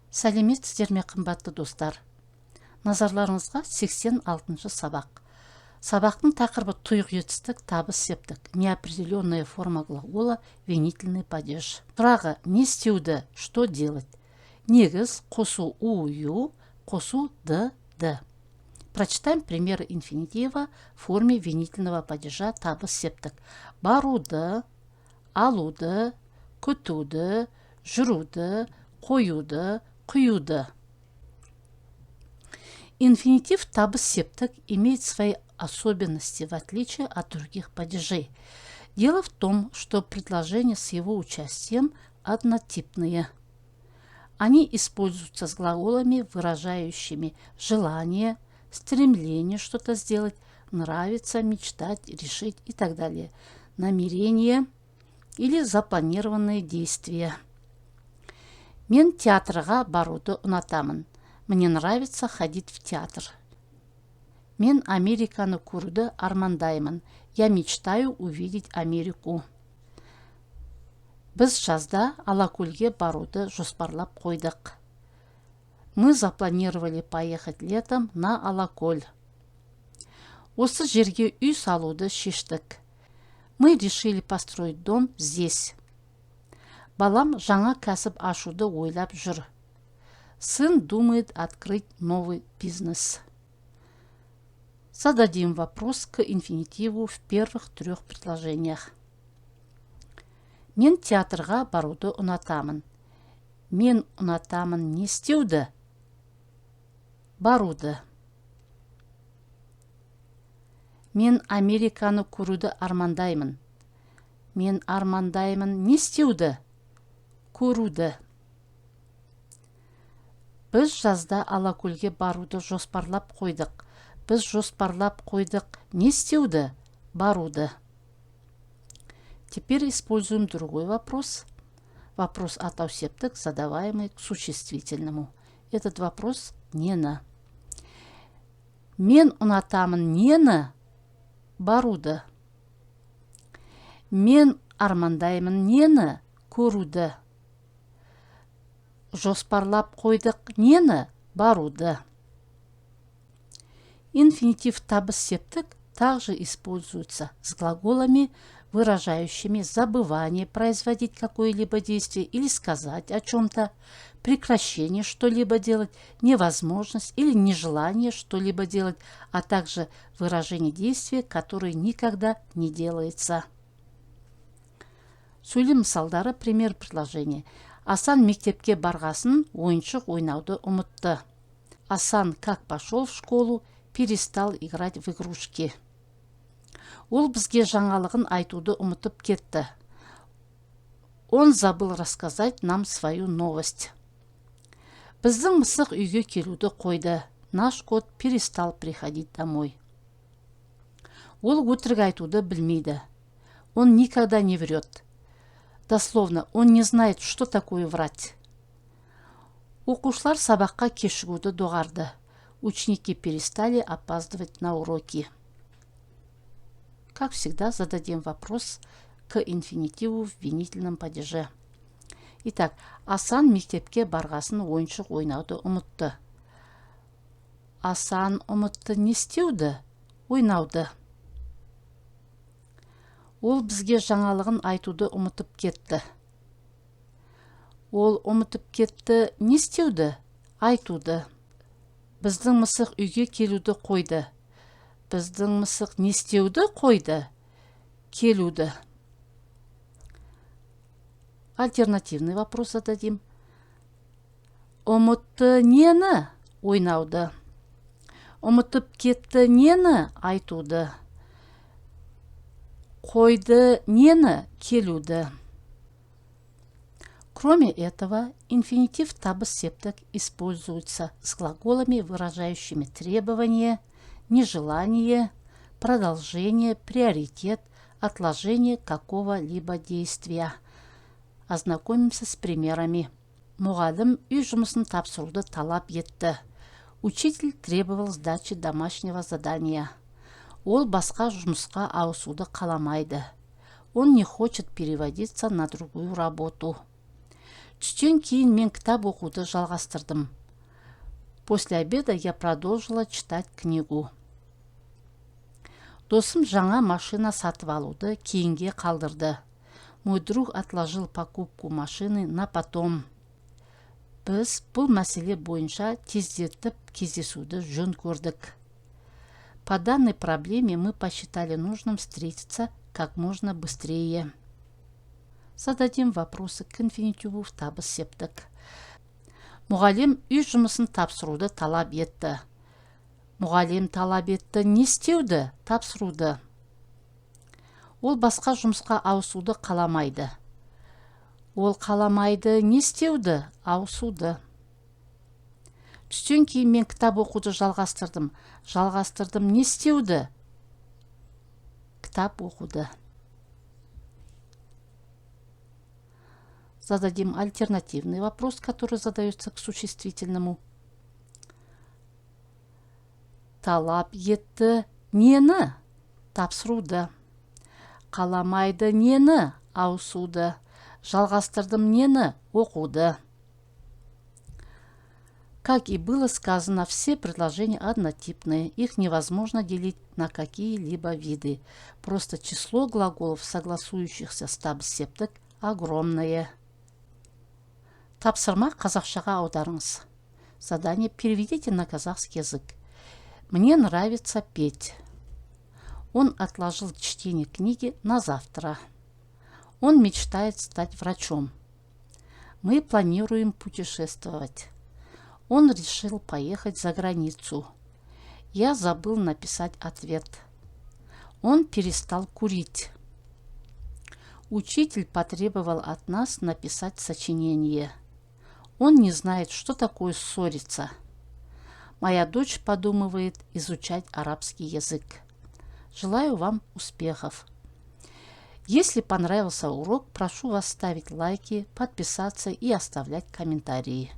Сәлеметсіздер ме, қымбатты достар? Назарларыңызға 86-шы сабақ. Сабақтың тақырыбы тұйық етістік, табыс септік. Неопределенная форма глагола, винительный падеж. Сұрағы: не істеуді, что делать? Негіз: қосу ую, қосу ды. Прочитаем примеры инфинитива в форме винительного падежа, табыс септік. Баруды, алуды, күтуді, жүруді, қоюды, құюды. Инфинитив табыс септік имеет свои особенности в отличие от других падежей. Дело в том, что предложения с его участием однотипные. Они используются с глаголами, выражающими желание, стремление что-то сделать, нравится, мечтать, решить и так далее, намерение или запланированные действия. Мен театрға баруды ұнатамын. Мне нравится ходить в театр. Мен Американы көруді армандаймын. Я мечтаю увидеть Америку. Біз жазда Алакөлге баруды жоспарлап қойдық. Мы запланировали поехать летом на Алакөл. Осы жерге үй салуды шештік. Мы решили построить дом здесь. Балам жаңа кәсіп ашуды ойлап жүр. Сын думает открыть новый бизнес. Зададим вопрос к инфинитиву в первых 3 предложениях. Мен театрға баруды ұнатамын. Мен ұнатамын не істеуді? Баруды. Мен Американы көруді армандаймын. Мен армандаймын не істеуді? Көруді. Біз жазда Алакөлге баруды жоспарлап қойдық. Біз жоспарлап қойдық не істеуді? Баруды. Теперь используем другой вопрос. Вопрос атау септік, задаваемый к существительному. Этот вопрос нені. Мен ұнатамын нені? Баруды. Мен армандаймын нені? Көруді. Жоспарлап қойдық нені? Баруды. Инфинитив табыс септік также используется с глаголами, выражающими забывание производить какое-либо действие или сказать о чем-то, прекращение что-либо делать, невозможность или нежелание что-либо делать, а также выражение действия, которое никогда не делается. Сөйлем мысалдары, пример предложения. Асан мектепке барғасын ойыншық ойнауды ұмытты. Асан, как пошел в школу, перестал играть в игрушки. Ол бізге жаңалығын айтуды ұмытып кетті. Он забыл рассказать нам свою новость. Біздің мысық үйге келуді қойды. Наш кот перестал приходить домой. Ол өтірік айтуды білмейді. Он никогда не врет. Дословно, он не знает, что такое врать. Оқушылар сабаққа кешігуді доғарды. Ученики перестали опаздывать на уроки. Как всегда, зададим вопрос к инфинитиву в винительном падеже. Итак, Асан мектепке барғасын ойыншық ойнауды ұмытты. Асан ұмытты не істеуді? Ойнауды. Ол бізге жаңалығын айтуды ұмытып кетті. Ол ұмытып кетті не істеуді? Айтуды. Біздің мысық үйге келуді қойды. Біздің мысық не істеуді қойды? Келуді. Альтернативный вопрос зададим. Ұмытты нені? Ойнауды. Ұмытып кетті нені? Айтуды. Қойды нені? Келуді. Кроме этого, инфинитив табыс септік используется с глаголами, выражающими требования, нежелание, продолжение, приоритет, отложение какого-либо действия. Ознакомимся с примерами. Мұғалім үй жұмысын тапсыруды талап етті. Учитель требовал сдачи домашнего задания. Ол басқа жұмысқа ауысуды қаламайды. Он не хочет переводиться на другую работу. Түстен кейін мен кітап оқуды жалғастырдым. После обеда я продолжила читать книгу. Досым жаңа машина сатып алуды кейінге қалдырды. Мой друг отложил покупку машины на потом. Біз бұл мәселе бойынша тездетіп кездесуді жөн көрдік. По данной проблеме мы посчитали нужным встретиться как можно быстрее. Зададим вопросы к инфинитиву в табыс септік. Мұғалім үй жұмысын тапсыруды талап етті. Мұғалім талап етті не істеуді? Тапсыруды. Ол басқа жұмысқа ауысуды қаламайды. Ол қаламайды не істеуді? Ауысуды. Түстен кейін мен кітап оқуды жалғастырдым. Жалғастырдым не істеуді? Кітап оқуды. Зададим альтернативный вопрос, который задается к существительному. Талап етті нені? Тапсыруды. Қаламайды нені? Ауысуды. Жалғастырдым нені? Оқуды. Как и было сказано, все предложения однотипные. Их невозможно делить на какие-либо виды. Просто число глаголов, согласующихся с табыс септік, огромное. Тапсырма қазақшаға аударыңыз. Задание переведите на казахский язык. Мне нравится петь. Он отложил чтение книги на завтра. Он мечтает стать врачом. Мы планируем путешествовать. Он решил поехать за границу. Я забыл написать ответ. Он перестал курить. Учитель потребовал от нас написать сочинение. Он не знает, что такое ссориться. Моя дочь подумывает изучать арабский язык. Желаю вам успехов. Если понравился урок, прошу вас ставить лайки, подписаться и оставлять комментарии.